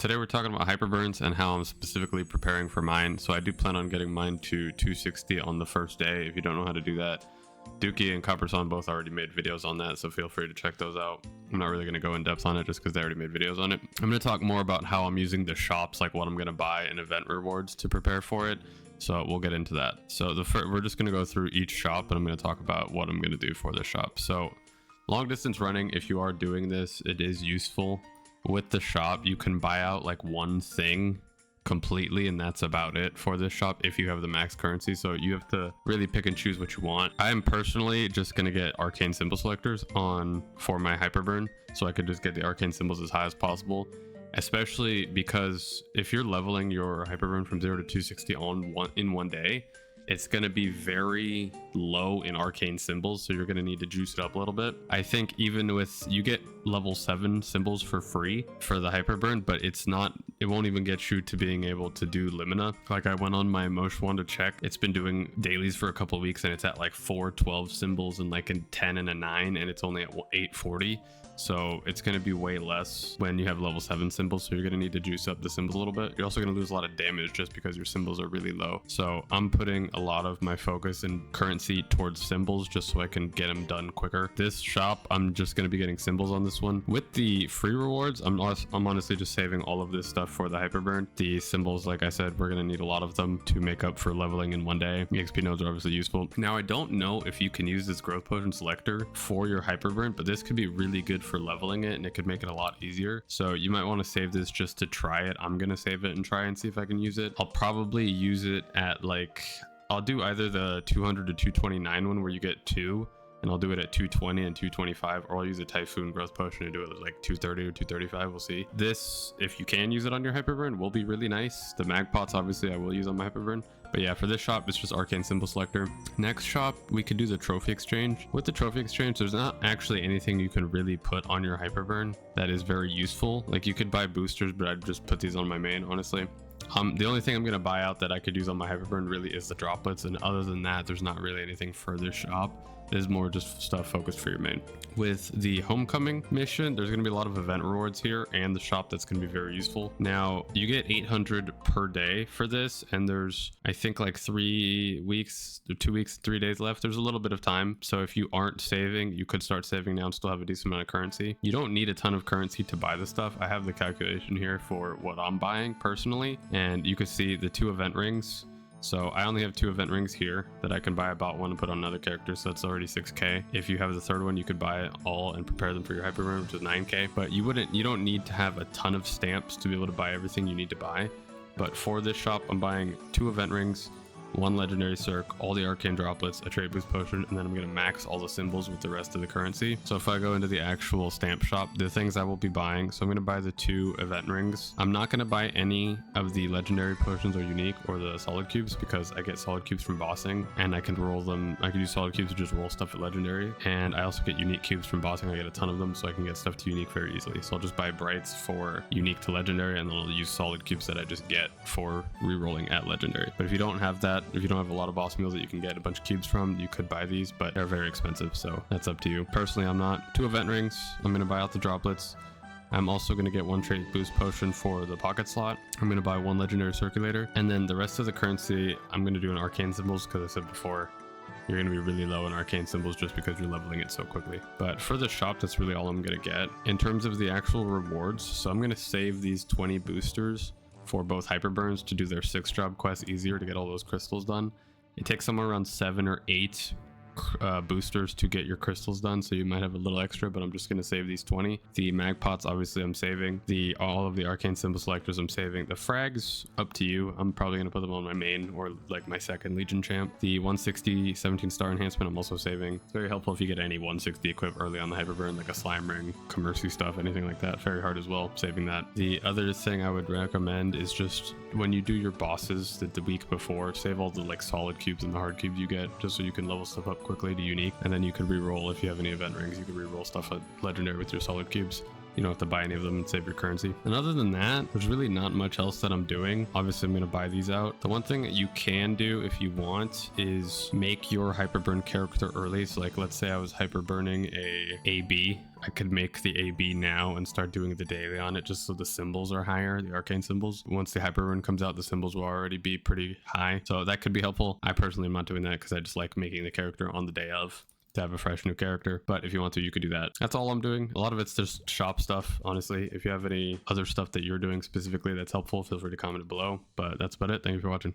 Today we're talking about hyperburns and how I'm specifically preparing for mine. So I do plan on getting mine to 260 on the first day. If you don't know how to do that, Dookie and Copperson both already made videos on that, so feel free to check those out. I'm not really going to go in depth on it just because they already made videos on it. I'm going to talk more about how I'm using the shops, like what I'm going to buy and event rewards to prepare for it. So we'll get into that. So we're just going to go through each shop and I'm going to talk about what I'm going to do for the shop. So long distance running, if you are doing this, it is useful. With the shop, you can buy out like one thing completely, and that's about it for this shop if you have the max currency. So you have to really pick and choose what you want. I am personally just going to get arcane symbol selectors for my hyperburn, so I could just get the arcane symbols as high as possible, especially because if you're leveling your hyperburn from 0 to 260 in one day, it's going to be very low in arcane symbols, so you're going to need to juice it up a little bit. I think even with, you get level 7 symbols for free for the hyperburn, but it won't even get you to being able to do Limina. Like, I went on my Emotion one to check. It's been doing dailies for a couple of weeks and it's at like 412 symbols and like a 10 and a 9, and it's only at 840. So it's going to be way less when you have level 7 symbols, so you're going to need to juice up the symbols a little bit. You're also going to lose a lot of damage just because your symbols are really low. So I'm putting a lot of my focus and currency towards symbols just so I can get them done quicker. This shop, I'm just going to be getting symbols on this one. With the free rewards, I'm honestly just saving all of this stuff for the hyperburn. The symbols, like I said, we're going to need a lot of them to make up for leveling in one day. EXP nodes are obviously useful. Now, I don't know if you can use this growth potion selector for your hyperburn, but this could be really good for leveling it, and it could make it a lot easier. So you might want to save this just to try it. I'm gonna save it and try and see if I can use it. I'll probably use it at like, I'll do either the 200 to 229 one where you get 2, and I'll do it at 220 and 225, or I'll use a Typhoon growth potion to do it at like 230 or 235. We'll see. This, if you can use it on your hyperburn, will be really nice. The mag pots, obviously, I will use on my hyperburn. But yeah, for this shop, it's just arcane symbol selector. Next shop, we could do the trophy exchange. With the trophy exchange, there's not actually anything you can really put on your hyperburn that is very useful. Like, you could buy boosters, but I'd just put these on my main, honestly. The only thing I'm going to buy out that I could use on my hyperburn really is the droplets, and other than that, there's not really anything for this shop. It is more just stuff focused for your main. With the homecoming mission, there's going to be a lot of event rewards here and the shop that's going to be very useful. Now, you get 800 per day for this, and there's, I think, like 3 weeks, 2 weeks, 3 days left. There's a little bit of time, so if you aren't saving, you could start saving now and still have a decent amount of currency. You don't need a ton of currency to buy this stuff. I have the calculation here for what I'm buying personally, and you can see the 2 event rings. So I only have 2 event rings here that I can buy about one and put on another character, so that's already 6k. If you have the third one, you could buy it all and prepare them for your hyperburn, which is 9k. But you don't need to have a ton of stamps to be able to buy everything you need to buy. But for this shop, I'm buying 2 event rings, 1 legendary circ, all the arcane droplets, a trade boost potion, and then I'm going to max all the symbols with the rest of the currency. So if I go into the actual stamp shop, the things I will be buying, so I'm going to buy the 2 event rings. I'm not going to buy any of the legendary potions or unique or the solid cubes because I get solid cubes from bossing, and I can roll them. I can use solid cubes to just roll stuff at legendary, and I also get unique cubes from bossing. I get a ton of them, so I can get stuff to unique very easily. So I'll just buy brights for unique to legendary, and then I'll use solid cubes that I just get for re-rolling at legendary. But if you don't have that, if you don't have a lot of boss meals that you can get a bunch of cubes from, you could buy these, but they're very expensive, so that's up to you. Personally, I'm not. 2 event rings, I'm going to buy out the droplets. I'm also going to get 1 trade boost potion for the pocket slot. I'm going to buy 1 legendary circulator, and then the rest of the currency, I'm going to do in arcane symbols because I said before, you're going to be really low in arcane symbols just because you're leveling it so quickly. But for the shop, that's really all I'm going to get. In terms of the actual rewards, so I'm going to save these 20 boosters for both hyperburns to do their 6 job quests easier to get all those crystals done. It takes somewhere around 7 or 8 boosters to get your crystals done, so you might have a little extra, but I'm just going to save these 20. The mag pots, obviously, I'm saving. All of the arcane symbol selectors, I'm saving. The frags, up to you. I'm probably going to put them on my main or like my second legion champ. The 160 17 star enhancement, I'm also saving. It's very helpful if you get any 160 equip early on the hyperburn, like a slime ring, commercy stuff, anything like that. Very hard as well, saving that. The other thing I would recommend is just when you do your bosses the week before, save all the like solid cubes and the hard cubes you get, just so you can level stuff up quickly to unique, and then you can re-roll. If you have any event rings, you can re-roll stuff at legendary with your solid cubes. You don't have to buy any of them and save your currency. And other than that, there's really not much else that I'm doing. Obviously, I'm going to buy these out. The one thing that you can do if you want is make your hyperburn character early. So like, let's say I was hyperburning a AB. I could make the AB now and start doing the daily on it, just so the symbols are higher, the arcane symbols. Once the hyperburn comes out, the symbols will already be pretty high, so that could be helpful. I personally am not doing that because I just like making the character on the day of to have a fresh new character, but if you want to, you could do that. That's all I'm doing. A lot of it's just shop stuff, honestly. If you have any other stuff that you're doing specifically that's helpful, feel free to comment it below, but that's about it. Thank you for watching.